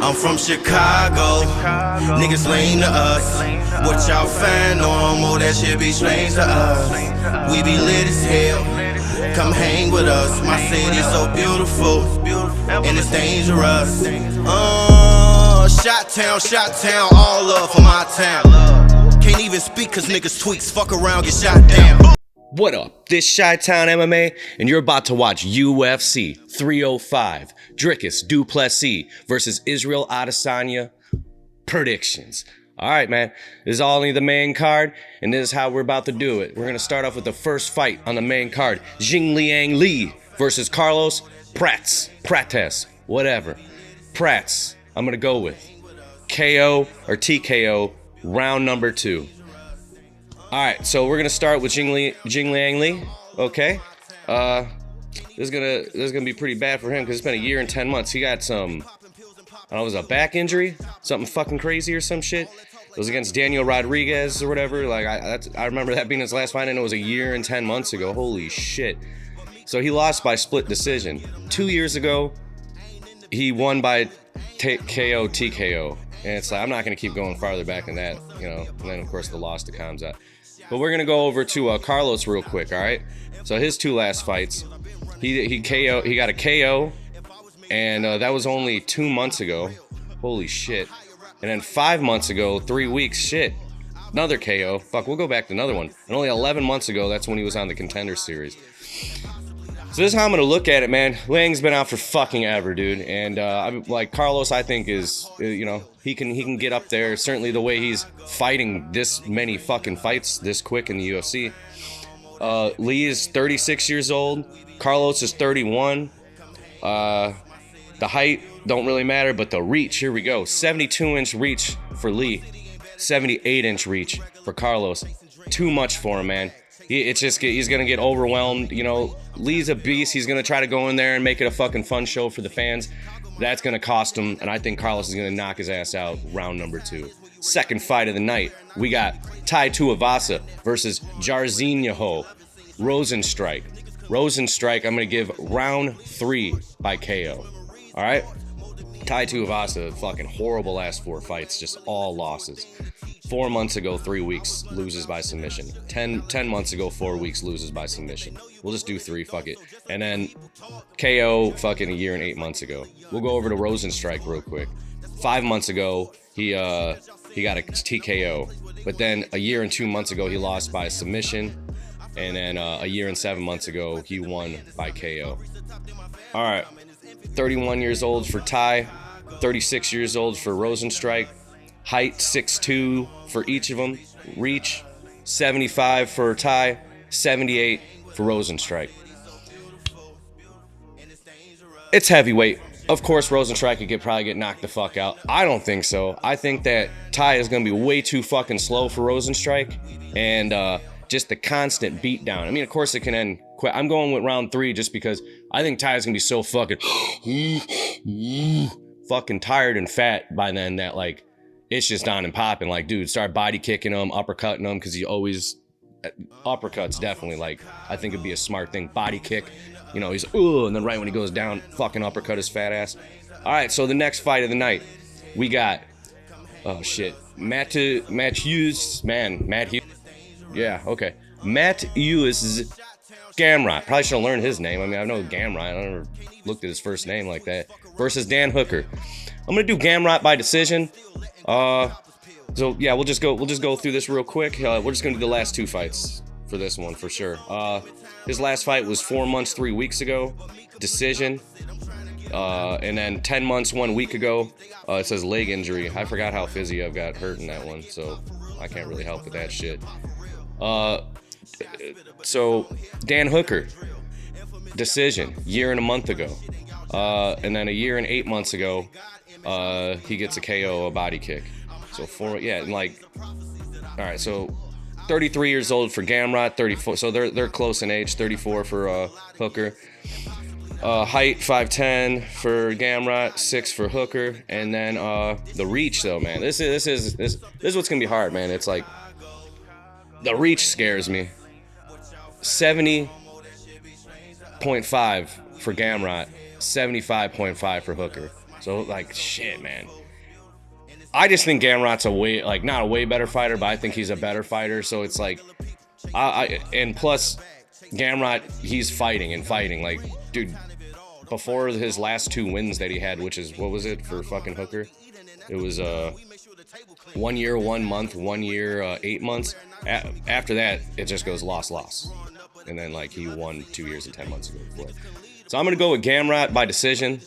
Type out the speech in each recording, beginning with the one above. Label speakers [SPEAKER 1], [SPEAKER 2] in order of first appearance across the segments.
[SPEAKER 1] I'm from Chicago. Niggas lame to us. What y'all find normal, that shit be strange to us. We be lit as hell. Come hang with us. My city's so beautiful, and it's dangerous. Shot town, all love for my town. Can't even speak cause niggas tweaks. Fuck around, get shot down.
[SPEAKER 2] What up? This Chi-Town MMA, and you're about to watch UFC 305, Dricus du Plessis versus Israel Adesanya predictions. All right, man, this is only the main card, and this is how we're about to do it. We're going to start off with the first fight on the main card, Jingliang Li versus Carlos Prates, whatever. Prates, I'm going to go with KO or TKO, round number 2. All right, so we're gonna start with Jingliang Li. Okay, this is gonna be pretty bad for him because it's been a year and 10 months. He got some, I don't know, it was a back injury, something fucking crazy or some shit. It was against Daniel Rodriguez or whatever. Like I remember that being his last fight, and it was a year and 10 months ago. Holy shit! So he lost by split decision. 2 years ago, he won by KO TKO, and it's like I'm not gonna keep going farther back than that, you know. And then of course the loss to Kamzat. But we're gonna go over to Carlos real quick, all right? So his 2 last fights, he got a KO, and that was only 2 months ago. Holy shit! And then 5 months ago, 3 weeks, shit, another KO. Fuck, we'll go back to another one. And only 11 months ago, that's when he was on the Contender Series. So this is how I'm gonna look at it, man. Lang's been out for fucking ever, dude. And I'm like, Carlos, I think is, you know, he can get up there. Certainly the way he's fighting this many fucking fights this quick in the UFC. Lee is 36 years old. Carlos is 31. The height don't really matter, but the reach, here we go. 72-inch reach for Lee. 78-inch reach for Carlos. Too much for him, man. It's just, he's gonna get overwhelmed. You know, Lee's a beast. He's gonna try to go in there and make it a fucking fun show for the fans. That's gonna cost him, and I think Carlos is gonna knock his ass out round number 2. Second fight of the night, we got Tai Tuivasa versus Jairzinho Rozenstruik. Rozenstruik, I'm gonna give round 3 by KO. All right. Tai Tuivasa, fucking horrible last 4 fights, just all losses. 4 months ago, 3 weeks, loses by submission. 10 months ago, 4 weeks, loses by submission. We'll just do 3, fuck it. And then KO fucking a year and 8 months ago. We'll go over to Rozenstruik real quick. 5 months ago, he got a TKO. But then a year and 2 months ago, he lost by submission. And then a year and 7 months ago, he won by KO. All right. 31 years old for Tai. 36 years old for Rozenstruik. Height 6'2" for each of them. Reach 75 for Tai, 78 for Rozenstruik. It's heavyweight. Of course, Rozenstruik could probably get knocked the fuck out. I don't think so. I think that Tai is going to be way too fucking slow for Rozenstruik, and just the constant beat down. I mean, of course it can end quick. I'm going with round 3 just because I think Tai is going to be so fucking fucking tired and fat by then that, like, it's just on and popping. Like, dude, start body kicking him, uppercutting him, because he always uppercuts. Definitely, like, I think it'd be a smart thing. Body kick, you know, he's and then right when he goes down, fucking uppercut his fat ass. All right, so the next fight of the night, we got Matt Hughes. Yeah, okay, Matt Hughes Gamrot. Probably should have learned his name. I mean, I know Gamrot. I never looked at his first name like that. Versus Dan Hooker. I'm gonna do Gamrot by decision. So yeah, we'll just go through this real quick. We're just gonna do the last 2 fights for this one for sure. His last fight was 4 months, 3 weeks ago, decision. And then 10 months, 1 week ago, it says leg injury. I forgot how Fiziev got hurt in that one, so I can't really help with that shit. So Dan Hooker, decision, year and a month ago. And then a year and 8 months ago, he gets a KO, a body kick. So and like, all right, so 33 years old for Gamrot, 34, so they're close in age. 34 for Hooker. Height 5'10" for Gamrot, 6 for Hooker, and then the reach though, man. This is what's gonna be hard, man. It's like the reach scares me. 70.5 for Gamrot, 75.5 for Hooker. So, like, shit, man. I just think Gamrot's not a way better fighter, but I think he's a better fighter. So it's like, and plus, Gamrot, he's fighting. Like, dude, before his last 2 wins that he had, which is, what was it for fucking Hooker? It was 1 year, 1 month, 1 year, 8 months. After that, it just goes loss. And then, like, he won 2 years and 10 months ago before. So I'm going to go with Gamrot by decision.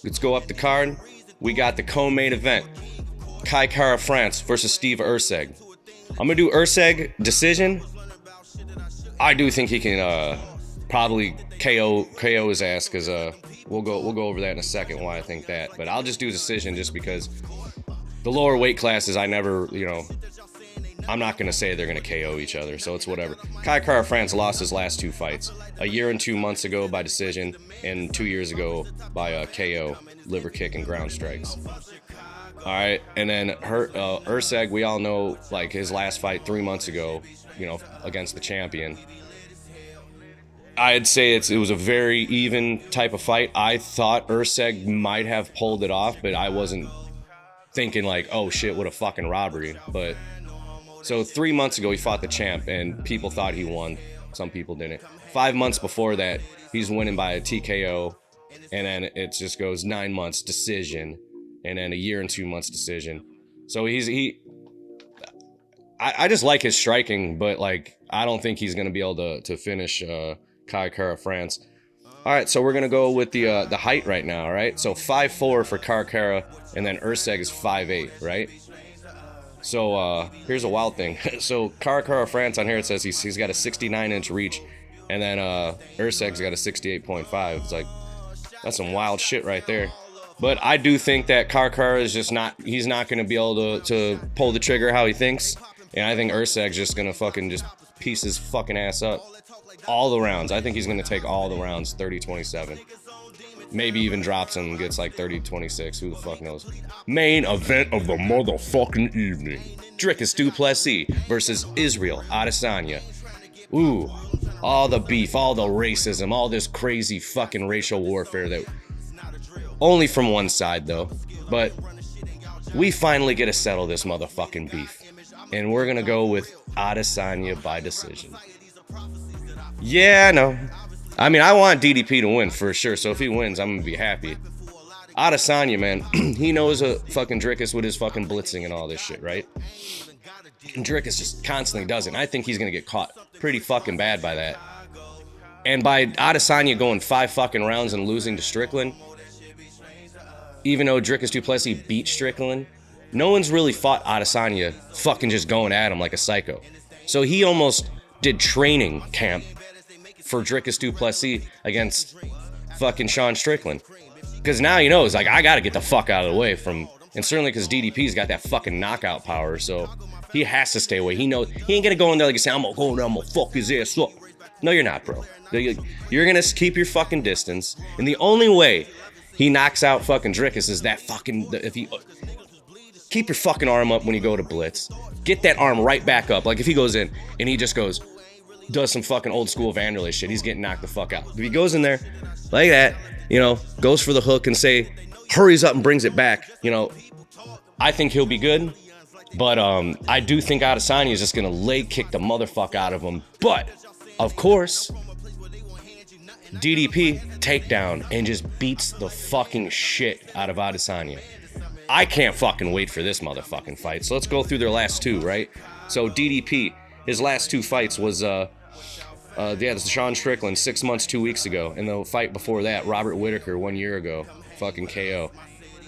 [SPEAKER 2] Let's go up the card. We got the co-main event. Kai Kara France versus Steve Erceg. I'm going to do Erceg decision. I do think he can probably KO his ass, because we'll go over that in a second why I think that. But I'll just do decision just because the lower weight classes, I never, I'm not going to say they're going to KO each other, so it's whatever. Kai Kara France lost his last 2 fights. A year and 2 months ago by decision, and 2 years ago by KO, liver kick and ground strikes. All right, and then Erceg, we all know, like, his last fight 3 months ago, against the champion. I'd say it was a very even type of fight. I thought Erceg might have pulled it off, but I wasn't thinking like, oh shit, what a fucking robbery. But so 3 months ago he fought the champ, and people thought he won. Some people didn't. 5 months before that, he's winning by a TKO, and then it just goes 9 months decision, and then a year and 2 months decision. So I just like his striking, but like I don't think he's gonna be able to finish Kai Kara France. All right, so we're gonna go with the height right now. All right, so 5'4" for Kai Kara, and then Erceg is 5'8", right? So here's a wild thing. So Kai Kara France on here, it says he's got a 69-inch reach, and then Erceg's got a 68.5. It's like, that's some wild shit right there. But I do think that Kai Kara is just he's not gonna be able to pull the trigger how he thinks. And I think Erceg's just gonna fucking just piece his fucking ass up. All the rounds. I think he's gonna take all the rounds 30-27. Maybe even drops him and gets like 30-26. Who the fuck knows? Main event of the motherfucking evening. Dricus du Plessis versus Israel Adesanya. Ooh. All the beef, all the racism, all this crazy fucking racial warfare that... Only from one side though. But we finally get to settle this motherfucking beef. And we're gonna go with Adesanya by decision. Yeah, no. I mean, I want DDP to win for sure, so if he wins, I'm gonna be happy. Adesanya, man, he knows a fucking Dricus with his fucking blitzing and all this shit, right? And Dricus just constantly does it, and I think he's gonna get caught pretty fucking bad by that. And by Adesanya going 5 fucking rounds and losing to Strickland, even though Dricus du Plessis beat Strickland, no one's really fought Adesanya fucking just going at him like a psycho. So he almost did training camp for Dricus du Plessis against fucking Sean Strickland. Because now he knows, like, I gotta get the fuck out of the way from... And certainly because DDP's got that fucking knockout power, so he has to stay away. He knows... He ain't gonna go in there like he's saying, I'm gonna go in there, I'm gonna fuck his ass up. No, you're not, bro. You're gonna keep your fucking distance. And the only way he knocks out fucking Dricus is that fucking... If he... Keep your fucking arm up when you go to blitz. Get that arm right back up. Like if he goes in and he just does some fucking old school Vanderlei shit, he's getting knocked the fuck out. If he goes in there like that, goes for the hook and hurries up and brings it back, I think he'll be good. But I do think Adesanya is just gonna leg kick the motherfucker out of him. But of course, DDP takedown and just beats the fucking shit out of Adesanya. I can't fucking wait for this motherfucking fight. So let's go through their last 2, right? So DDP, his last 2 fights was the Sean Strickland 6 months, 2 weeks ago, and the fight before that, Robert Whittaker 1 year ago, fucking KO.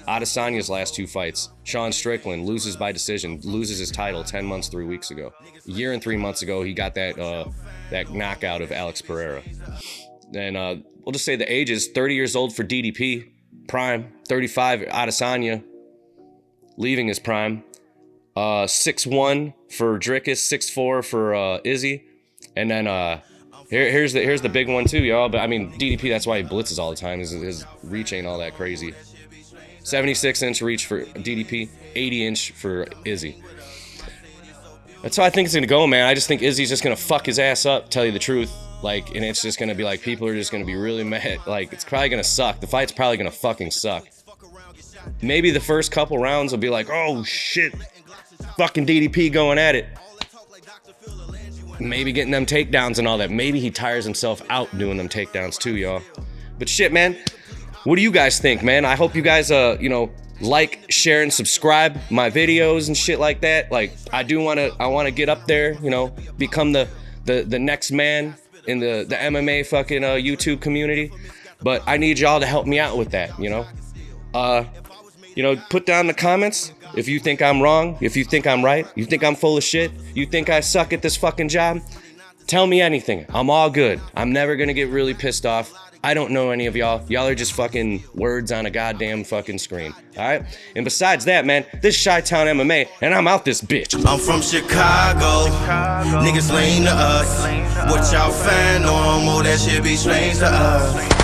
[SPEAKER 2] Adesanya's last 2 fights, Sean Strickland loses by decision, loses his title 10 months, 3 weeks ago. A year and 3 months ago, he got that knockout of Alex Pereira. And we'll just say the ages: 30 years old for DDP, prime. 35 Adesanya, leaving his prime. 6'1" for Dricus, 6'4" for Izzy, and then here's the big one too, y'all. But I mean, DDP, that's why he blitzes all the time. His reach ain't all that crazy. 76-inch reach for DDP, 80-inch for Izzy. That's how I think it's gonna go, man. I just think Izzy's just gonna fuck his ass up, tell you the truth. Like, and it's just gonna be like, people are just gonna be really mad. Like, it's probably gonna suck. The fight's probably gonna fucking suck. maybe the first couple rounds will be like, oh shit, fucking DDP going at it. Maybe getting them takedowns and all that. Maybe he tires himself out doing them takedowns too, y'all. But shit, man, what do you guys think, man? I hope you guys, you know, like, share, and subscribe my videos and shit like that. Like, I want to get up there, you know, become the next man in the MMA fucking YouTube community. But I need y'all to help me out with that, you know. You know, put down in the comments if you think I'm wrong, if you think I'm right, you think I'm full of shit, you think I suck at this fucking job. Tell me anything. I'm all good. I'm never gonna get really pissed off. I don't know any of y'all. Y'all are just fucking words on a goddamn fucking screen. Alright? And besides that, man, this is Chi-Town MMA, and I'm out this bitch.
[SPEAKER 1] I'm from Chicago. Niggas lame to us. What y'all fan on? That shit be strange to us.